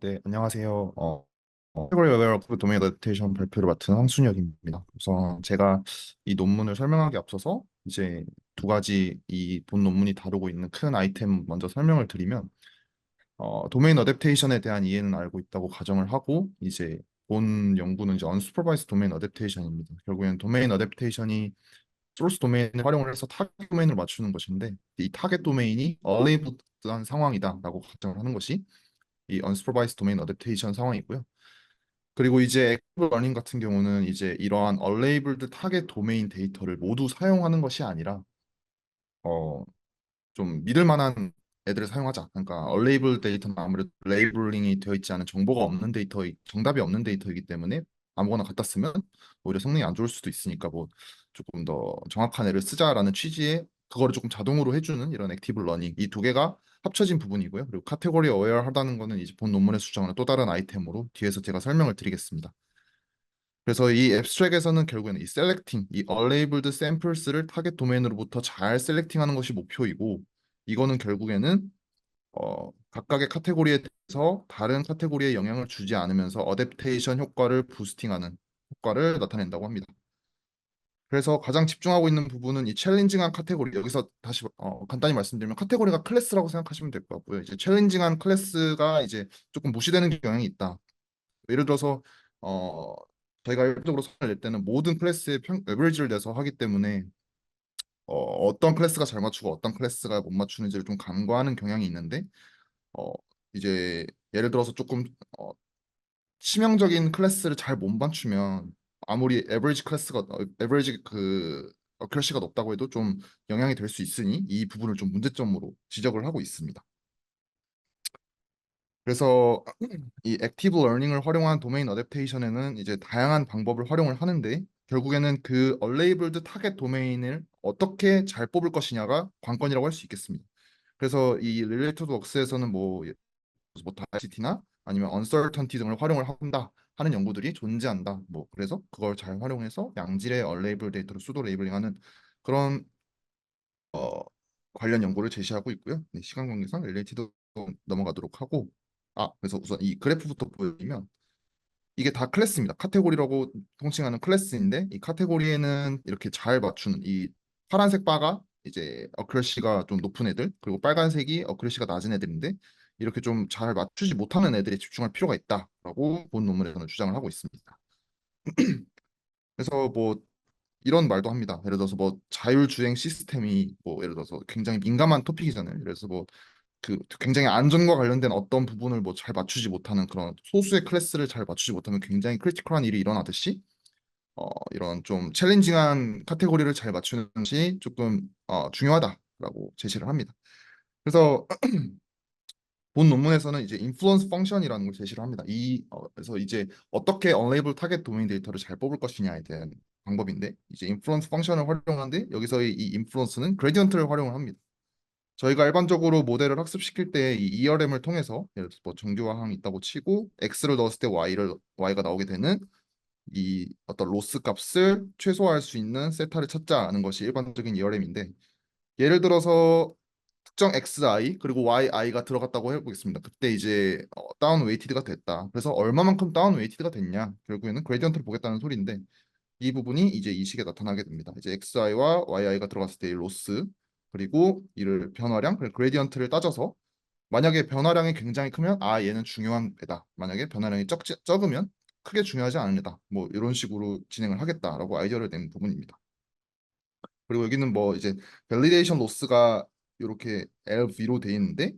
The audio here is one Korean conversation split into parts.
네, 안녕하세요. Category Aware of Domain Adaptation 발표를 맡은 황순혁입니다. 우선 제가 이 논문을 설명하기 앞서서 이제 두 가지 이 본 논문이 다루고 있는 큰 아이템 먼저 설명을 드리면, 도메인 어댑테이션에 대한 이해는 알고 있다고 가정을 하고, 이제 본 연구는 이제 unsupervised domain adaptation입니다. 결국엔 도메인 어댑테이션이 소스 도메인을 활용을 해서 타겟 도메인을 맞추는 것인데, 이 타겟 도메인이 얼레이블드한 상황이다라고 가정을 하는 것이 이 unsupervised domain adaptation 상황이고요. 그리고 이제 액티브 러닝 같은 경우는 이제 이러한 unlabeled 타겟 도메인 데이터를 모두 사용하는 것이 아니라 어, 좀 믿을 만한 애들을 사용하자. 그러니까 unlabeled 데이터는 아무래도 레이블링이 되어 있지 않은 정보가 없는 데이터, 정답이 없는 데이터이기 때문에 아무거나 갖다 쓰면 오히려 성능이 안 좋을 수도 있으니까 뭐 조금 더 정확한 애를 쓰자라는 취지의 그거를 조금 자동으로 해주는 이런 액티브 러닝 이 두 개가 합쳐진 부분이고요. 그리고 카테고리 어웨어 하다는 거는 이제 본 논문에 수정하는 또 다른 아이템으로 뒤에서 제가 설명을 드리겠습니다. 그래서 이 앱스트랙에서는 결국에는 이 셀렉팅, 이 unlabeled samples를 타겟 도메인으로부터 잘 셀렉팅하는 것이 목표이고 이거는 결국에는 각각의 카테고리에 대해서 다른 카테고리에 영향을 주지 않으면서 어댑테이션 효과를 부스팅하는 효과를 나타낸다고 합니다. 그래서 가장 집중하고 있는 부분은 이 챌린징한 카테고리. 여기서 다시 간단히 말씀드리면 카테고리가 클래스라고 생각하시면 될 것 같고요. 이제 챌린징한 클래스가 이제 조금 무시되는 경향이 있다. 예를 들어서 어, 저희가 일반적으로 선을 낼 때는 모든 클래스의 에버리지를 내서 하기 때문에 어떤 클래스가 잘 맞추고 어떤 클래스가 못 맞추는지를 좀 간과하는 경향이 있는데 어, 이제 예를 들어서 조금 어, 치명적인 클래스를 잘 못 맞추면 아무리 에버리지 그 어큐러시가 높다고 해도 좀 영향이 될 수 있으니 이 부분을 좀 문제점으로 지적을 하고 있습니다. 그래서 이 액티브 러닝을 활용한 도메인 어댑테이션에는 이제 다양한 방법을 활용을 하는데 결국에는 그 얼레이블드 타겟 도메인을 어떻게 잘 뽑을 것이냐가 관건이라고 할 수 있겠습니다. 그래서 이 릴레이터드 웍스에서는 뭐 다이시티나 아니면 언서턴티 등을 활용을 한다 하는 연구들이 존재한다. 뭐 그래서 그걸 잘 활용해서 양질의 얼레이블 데이터를 수도 레이블링하는 그런 어, 관련 연구를 제시하고 있고요. 네, 시간 관계상 릴레이티드 넘어가도록 하고 그래서 우선 이 그래프부터 보여드리면 이게 다 클래스입니다. 카테고리라고 통칭하는 클래스인데 이 카테고리에는 이렇게 잘 맞추는 이 파란색 바가 이제 어크러시가 좀 높은 애들 그리고 빨간색이 어크러시가 낮은 애들인데 이렇게 좀 잘 맞추지 못하는 애들에 집중할 필요가 있다라고 본 논문에서는 주장을 하고 있습니다. 그래서 뭐 이런 말도 합니다. 예를 들어서 뭐 자율주행 시스템이 뭐 예를 들어서 굉장히 민감한 토픽이잖아요. 그래서 뭐 그 굉장히 안전과 관련된 어떤 부분을 뭐 잘 맞추지 못하는 그런 소수의 클래스를 잘 맞추지 못하면 굉장히 크리티컬한 일이 일어나듯이 이런 좀 챌린징한 카테고리를 잘 맞추는 것이 조금 중요하다라고 제시를 합니다. 그래서 본 논문에서는 이제 인플루언스 펑션이라는 걸 제시를 합니다. 그래서 이제 어떻게 언레이블 타겟 도메인 데이터를 잘 뽑을 것이냐에 대한 방법인데 이제 인플루언스 펑션을 활용하는데 여기서의 이 인플루언스는 그레디언트를 활용을 합니다. 저희가 일반적으로 모델을 학습시킬 때 이 ERM을 통해서 예를 들어서 뭐 정규화항이 있다고 치고 X를 넣었을 때 Y가 나오게 되는 이 어떤 로스 값을 최소화할 수 있는 세타를 찾자는 것이 일반적인 ERM인데 예를 들어서 특정 xi 그리고 yi가 들어갔다고 해보겠습니다. 그때 이제 다운 웨이티드가 됐다. 그래서 얼마만큼 다운 웨이티드가 됐냐? 결국에는 그레디언트를 보겠다는 소리인데 이 부분이 이제 이 식에 나타나게 됩니다. 이제 xi와 yi가 들어갔을 때의 로스 그리고 이를 변화량, 그레디언트를 따져서 만약에 변화량이 굉장히 크면 얘는 중요한 애다. 만약에 변화량이 적으면 크게 중요하지 않은 애다. 뭐 이런 식으로 진행을 하겠다라고 아이디어를 낸 부분입니다. 그리고 여기는 뭐 이제 밸리데이션 로스가 이렇게 LV로 돼 있는데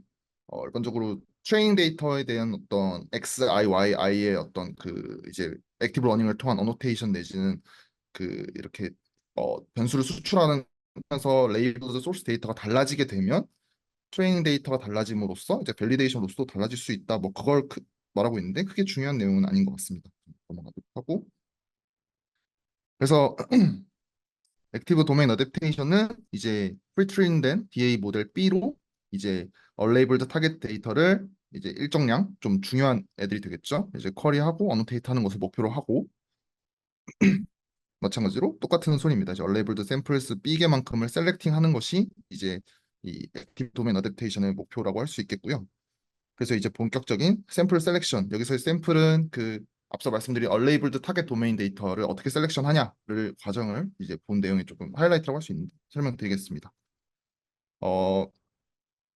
일반적으로 트레이닝 데이터에 대한 어떤 XI, YI의 어떤 그 이제 액티브 러닝을 통한 어노테이션 내지는 그 이렇게 변수를 수출하면서 레이블드 소스 데이터가 달라지게 되면 트레이닝 데이터가 달라짐으로써 이제 밸리데이션 로스도 달라질 수 있다. 뭐 그걸 말하고 있는데 크게 중요한 내용은 아닌 것 같습니다. 넘어가도록 하고 그래서 액티브 도메인 어댑테이션은 이제 프리트레인된 DA 모델 B로 이제 얼레이블드 타겟 데이터를 이제 일정량 좀 중요한 애들이 되겠죠. 이제 쿼리하고 어노테이트 하는 것을 목표로 하고 마찬가지로 똑같은 소리입니다. 이제 얼레이블드 샘플스 B개만큼을 셀렉팅 하는 것이 이제 이 액티브 도메인 어댑테이션의 목표라고 할 수 있겠고요. 그래서 이제 본격적인 샘플 셀렉션, 여기서의 샘플은 그 앞서 말씀드린 얼레이블드 타겟 도메인 데이터를 어떻게 셀렉션 하냐를 과정을 이제 본 내용이 조금 하이라이트라고 할 수 있는데 설명드리겠습니다. 어,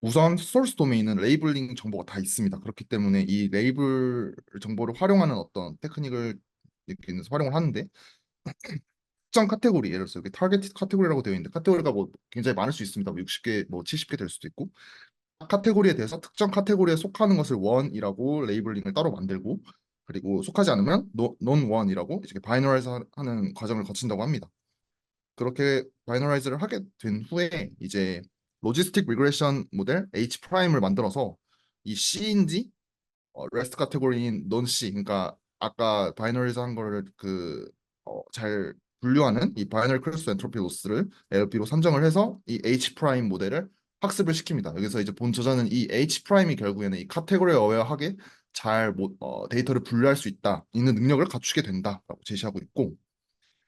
우선 소스 도메인은 레이블링 정보가 다 있습니다. 그렇기 때문에 이 레이블 정보를 활용하는 어떤 테크닉을 이렇게 활용을 하는데 특정 카테고리, 예를 들어서 여기 타겟 카테고리라고 되어 있는데 카테고리가 뭐 굉장히 많을 수 있습니다. 뭐 60개, 뭐 70개 될 수도 있고 카테고리에 대해서 특정 카테고리에 속하는 것을 원이라고 레이블링을 따로 만들고 그리고 속하지 않으면 논 원이라고 이렇게 바이너라이즈 하는 과정을 거친다고 합니다. 그렇게 바이너라이즈를 하게 된 후에 이제 로지스틱 리그레션 모델 H 프라임을 만들어서 이 C인지 레스트 카테고리인 논 C, 그러니까 아까 바이너리즈 한 거를 잘 분류하는 이 바이너리 크로스 엔트로피 로스를 LP로 선정을 해서 이 H 프라임 모델을 학습을 시킵니다. 여기서 이제 본 저자는 이 H 프라임이 결국에는 이 카테고리에 어웨어하게 데이터를 분류할 수 있는 능력을 갖추게 된다라고 제시하고 있고,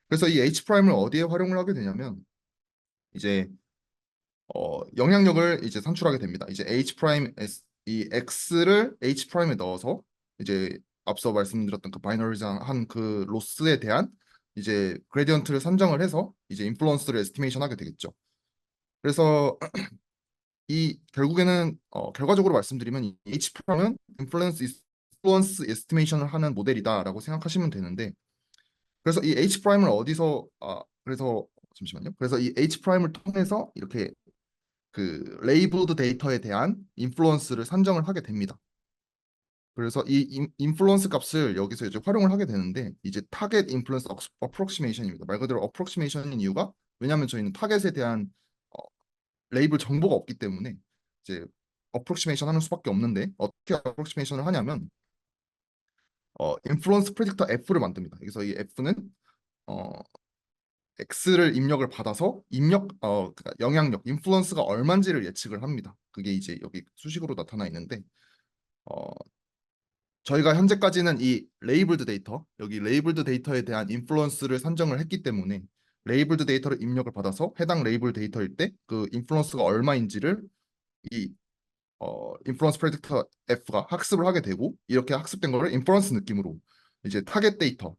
그래서 이 H 프라임을 어디에 활용을 하게 되냐면 이제 영향력을 이제 산출하게 됩니다. 이제 H 프라임 이 X를 H 프라임에 넣어서 이제 앞서 말씀드렸던 그 바이너리즈한 그 로스에 대한 이제 그레디언트를 산정을 해서 이제 인플루언스를 에스티메이션 하게 되겠죠. 그래서 이 결국에는 결과적으로 말씀드리면 이 H 프라임은 인플루언스 에스티메이션을 하는 모델이다라고 생각하시면 되는데, 그래서 이 H 프라임을 어디서 그래서 잠시만요. 그래서 이 H 프라임을 통해서 이렇게 그 레이블드 데이터에 대한 인플루언스를 산정을 하게 됩니다. 그래서 이 인플루언스 값을 여기서 이제 활용을 하게 되는데 이제 타겟 인플루언스 어프록시메이션입니다. 말 그대로 어프록시메이션인 이유가 왜냐하면 저희는 타겟에 대한 어, 레이블 정보가 없기 때문에 이제 어프록시메이션 하는 수밖에 없는데 어떻게 어프록시메이션을 하냐면 인플루언스 프레딕터 F를 만듭니다. 그래서 이 F는 어, X를 입력을 받아서 그러니까 영향력, 인플루언스가 얼마인지를 예측을 합니다. 그게 이제 여기 수식으로 나타나 있는데 어, 저희가 현재까지는 이 레이블드 데이터, 여기 레이블드 데이터에 대한 인플루언스를 산정을 했기 때문에 레이블드 데이터를 입력을 받아서 해당 레이블 데이터일 때 그 인플루언스가 얼마인지를 이 인플루언스 프레딕터 F가 학습을 하게 되고 이렇게 학습된 거를 인플루언스 느낌으로 이제 타겟 데이터,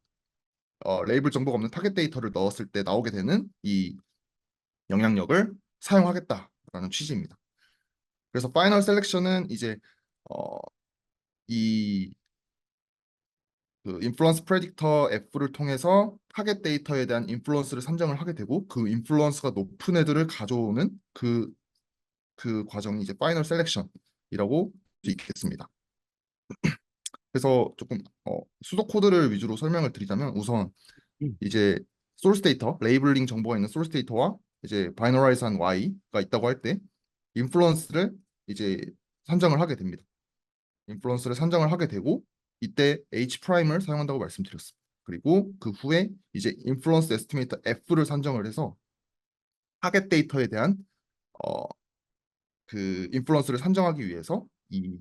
레이블 정보가 없는 타겟 데이터를 넣었을 때 나오게 되는 이 영향력을 사용하겠다라는 취지입니다. 그래서 파이널 셀렉션은 이제 어, 이 인플루언스 프레딕터 F를 통해서 타겟 데이터에 대한 인플루언스를 산정을 하게 되고 그 인플루언스가 높은 애들을 가져오는 그 과정이 이제 파이널 셀렉션이라고 할 수 있겠습니다. 그래서 조금 수도 코드를 위주로 설명을 드리자면 우선 음, 이제 소스 데이터, 레이블링 정보가 있는 소스 데이터와 이제 바이너라이즈한 Y가 있다고 할 때 인플루언스를 이제 산정을 하게 됩니다. 인플루언스를 산정을 하게 되고 이때 H 프라임을 사용한다고 말씀드렸습니다. 그리고 그 후에 이제 인플루언스 에스티메이터 F를 산정을 해서 타겟 데이터에 대한 어, 그 인플루언스를 산정하기 위해서 이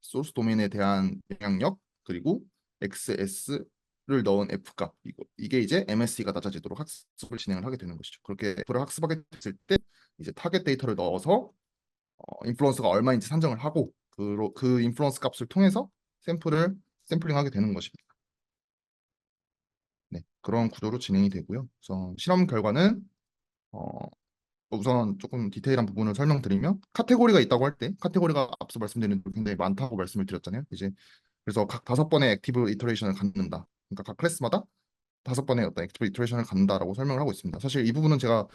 소스 도메인에 대한 영향력 그리고 XS를 넣은 F값 이게 이제 MSE가 낮아지도록 학습을 진행을 하게 되는 것이죠. 그렇게 F를 학습하게 됐을 때 이제 타겟 데이터를 넣어서 인플루언스가 얼마인지 산정을 하고 그 인플루언스 값을 통해서 샘플링하게 되는 것입니다. 네, 그런 구조로 진행이 되고요. 그래서 실험 결과는 우선 조금 디테일한 부분을 설명드리면 카테고리가 있다고 할 때 카테고리가 앞서 말씀드린 대로 굉장히 많다고 말씀을 드렸잖아요. 이제 그래서 각 5번의 액티브 이터레이션을 갖는다. 그러니까 각 클래스마다 5번의 어떤 액티브 이터레이션을 갖는다라고 설명을 하고 있습니다. 사실 이 부분은 제가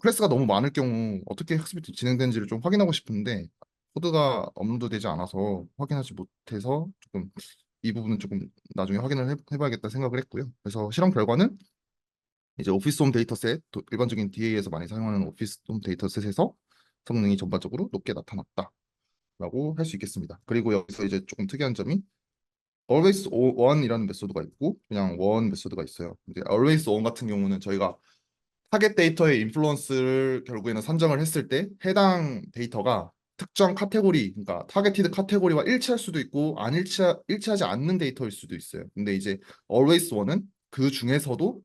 클래스가 너무 많을 경우 어떻게 학습이 진행되는지를 좀 확인하고 싶은데 코드가 업로드되지 않아서 확인하지 못해서 조금 이 부분은 조금 나중에 확인을 해봐야겠다 생각을 했고요. 그래서 실험 결과는 이제 오피스홈 데이터셋, 일반적인 DA에서 많이 사용하는 오피스홈 데이터셋에서 성능이 전반적으로 높게 나타났다라고 할 수 있겠습니다. 그리고 여기서 이제 조금 특이한 점이 always one이라는 메소드가 있고 그냥 one 메소드가 있어요. 이제 always one 같은 경우는 저희가 타겟 데이터의 인플루언스를 결국에는 산정을 했을 때 해당 데이터가 특정 카테고리, 그러니까 타겟티드 카테고리와 일치할 수도 있고 일치하지 않는 데이터일 수도 있어요. 근데 이제 always one은 그 중에서도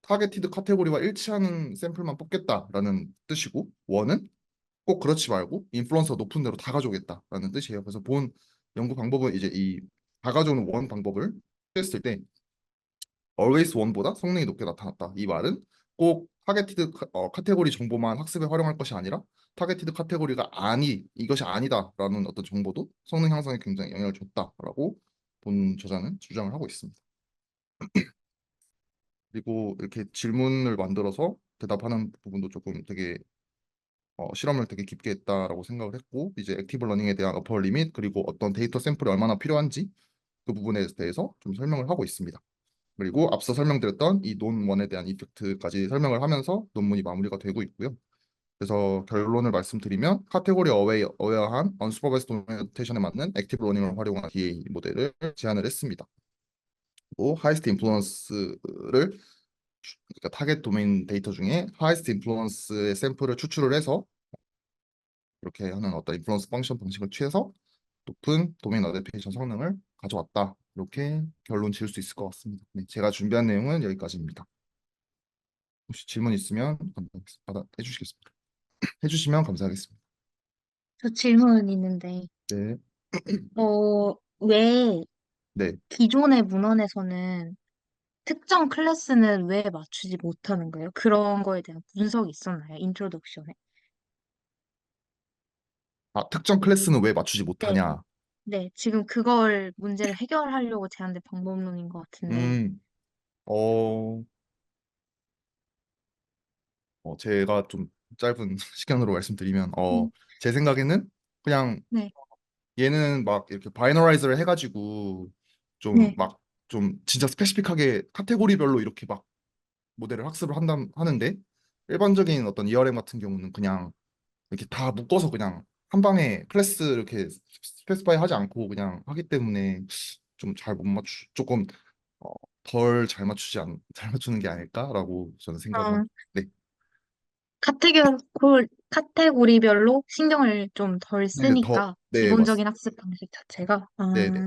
타겟티드 카테고리와 일치하는 샘플만 뽑겠다라는 뜻이고 원은 꼭 그렇지 말고 인플루언서 높은 데로 다 가져오겠다라는 뜻이에요. 그래서 본 연구 방법은 이제 이 다 가져오는 원 방법을 했을 때 always one보다 성능이 높게 나타났다. 이 말은 꼭 타겟티드 카테고리 정보만 학습에 활용할 것이 아니라 타겟티드 카테고리가 이것이 아니다라는 어떤 정보도 성능 향상에 굉장히 영향을 줬다라고 본 저자는 주장을 하고 있습니다. 그리고 이렇게 질문을 만들어서 대답하는 부분도 조금 되게 실험을 되게 깊게 했다라고 생각을 했고 이제 액티브 러닝에 대한 어퍼 리밋 그리고 어떤 데이터 샘플이 얼마나 필요한지 그 부분에 대해서 좀 설명을 하고 있습니다. 그리고 앞서 설명드렸던 이 논원에 대한 이펙트까지 설명을 하면서 논문이 마무리가 되고 있고요. 그래서 결론을 말씀드리면 카테고리 어웨어한 언슈퍼바이스드 도메이테이션에 맞는 액티브 러닝을 활용한 DA 모델을 제안을 했습니다. 또 하이스트 인플루언스를 그러니까 타겟 도메인 데이터 중에 하이스트 인플루언스의 샘플을 추출을 해서 이렇게 하는 어떤 인플루언스 펑션 방식을 취해서 높은 도메인 어댑테이션 성능을 가져왔다. 이렇게 결론 지을 수 있을 것 같습니다. 네, 제가 준비한 내용은 여기까지입니다. 혹시 질문 있으면 해주시겠습니다. 해주시면 감사하겠습니다. 저 질문 있는데, 네, 왜 네. 기존의 문헌에서는 특정 클래스는 왜 맞추지 못하는 거예요? 그런 거에 대한 분석이 있었나요? 인트로덕션에. 특정 클래스는 왜 맞추지 네. 못하냐? 네, 지금 그걸 문제를 해결하려고 제안된 방법론인 것 같은데. 음, 어, 제가 좀 짧은 시간으로 말씀드리면, 음, 제 생각에는 그냥 네, 얘는 막 이렇게 바이너라이즈를 해가지고 좀 네. 막 좀 진짜 스페시픽하게 카테고리별로 이렇게 막 모델을 학습을 하는데 일반적인 어떤 ERM 같은 경우는 그냥 이렇게 다 묶어서 그냥 한 방에 클래스 이렇게 스페시파이 하지 않고 그냥 하기 때문에 좀 잘 못 맞추 조금 어, 덜 잘 맞추지 않 잘 맞추는 게 아닐까라고 저는 생각을 아, 합니다. 네, 카테고리별로 신경을 좀 덜 네네 더 쓰니까, 네 맞습니다. 기본적인 학습 방식 자체가. 네네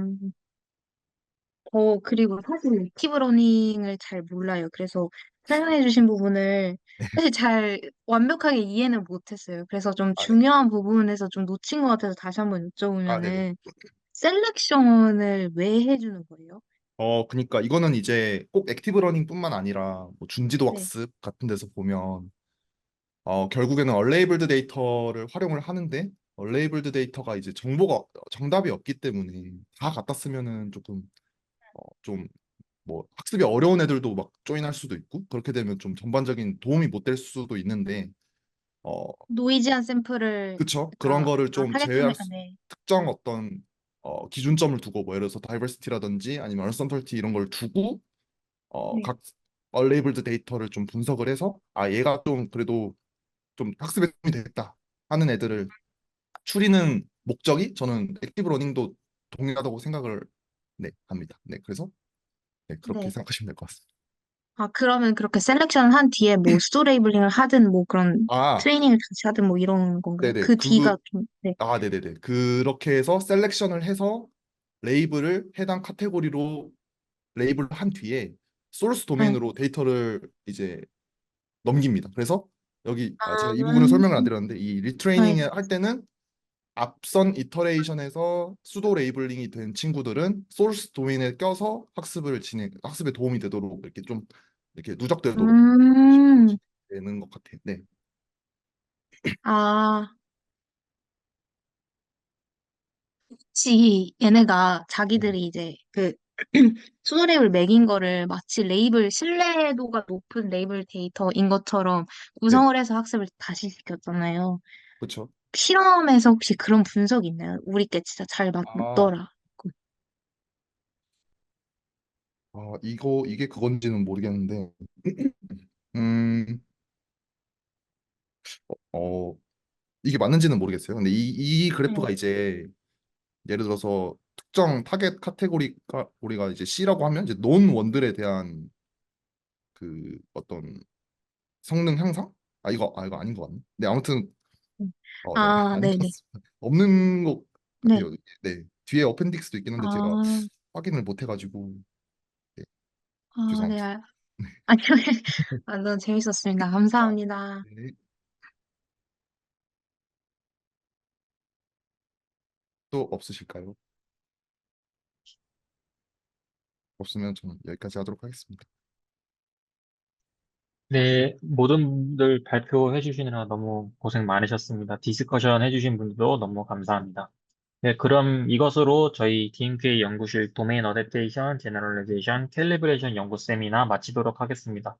그리고 사실 액티브 러닝을 잘 몰라요. 그래서 설명해 주신 부분을 사실 잘 완벽하게 이해는 못했어요. 그래서 좀 아 네. 중요한 부분에서 좀 놓친 것 같아서 다시 한번 아 네네. 여쭤보면은, 셀렉션을 왜 해주는 거예요? 그러니까 이거는 이제 꼭 액티브 러닝뿐만 아니라 뭐 준지도 네, 학습 같은 데서 보면 결국에는 얼레이블드 데이터를 활용을 하는데 얼레이블드 데이터가 이제 정보가 정답이 없기 때문에 다 갖다 쓰면은 조금 좀 뭐 학습이 어려운 애들도 막 조인할 수도 있고 그렇게 되면 좀 전반적인 도움이 못 될 수도 있는데 어 노이즈한 샘플을, 그쵸 그런 그러니까, 거를 좀 제외할 타겟팅을, 수 네. 특정 어떤 기준점을 두고 뭐 예를 들어서 다이버시티라든지 아니면 얼선털티 이런 걸 두고 네. 각 얼레이블드 데이터를 좀 분석을 해서 얘가 좀 그래도 좀 학습에 도움이 되겠다 하는 애들을 추리는 목적이 저는 액티브 러닝도 동일하다고 생각을 네 합니다. 네 그래서 네, 그렇게 네. 생각하시면 될 것 같습니다. 그러면 그렇게 셀렉션을 한 뒤에 뭐 수도 레이블링을 하든 뭐 그런 아 트레이닝을 같이 하든 뭐 이런 건가요? 네네 그 뒤가 좀, 네. 네네네 그렇게 해서 셀렉션을 해서 레이블을 해당 카테고리로 레이블을 한 뒤에 소스 네. 도메인으로 데이터를 이제 넘깁니다. 그래서 여기 제가 이 부분을 설명을 안 음, 드렸는데 이 네. 리트레이닝 할 때는 앞선 이터레이션에서 수도 레이블링이 된 친구들은 소스 도메인에 껴서 학습에 도움이 되도록 이렇게 좀 이렇게 누적되도록 음, 되는 것 같아요. 네, 아, 혹시 얘네가 네, 자기들이 이제 그 수도 레이블 매긴 거를 마치 레이블 신뢰도가 높은 레이블 데이터인 것처럼 네, 구성을 해서 학습을 다시 시켰잖아요. 그렇죠. 실험에서 혹시 그런 분석이 있나요? 우리 게 진짜 잘 아, 맞더라. 이게 그건지는 모르겠는데, 음, 어, 이게 맞는지는 모르겠어요. 근데 이 그래프가 네. 이제 예를 들어서 특정 타겟 카테고리가 우리가 이제 C라고 하면 이제 논 원들에 대한 그 어떤 성능 향상? 이거 아닌 것 같네. 네, 아무튼 네, 아닌 것 네네. 같습니다. 없는 것 네. 같아요. 네, 뒤에 어펜딕스도 있긴 한데 제가 아, 확인을 못 해가지고 네, 네. 죄송합니다. 아니, 너무 재밌었습니다. 감사합니다. 네. 또 없으실까요? 없으면 저는 여기까지 하도록 하겠습니다. 네, 모든 분들 발표해 주시느라 너무 고생 많으셨습니다. 디스커션 해주신 분들도 너무 감사합니다. 네, 그럼 이것으로 저희 DMQA 연구실 도메인 어댑테이션, 제너럴라이제이션, 캘리브레이션 연구 세미나 마치도록 하겠습니다.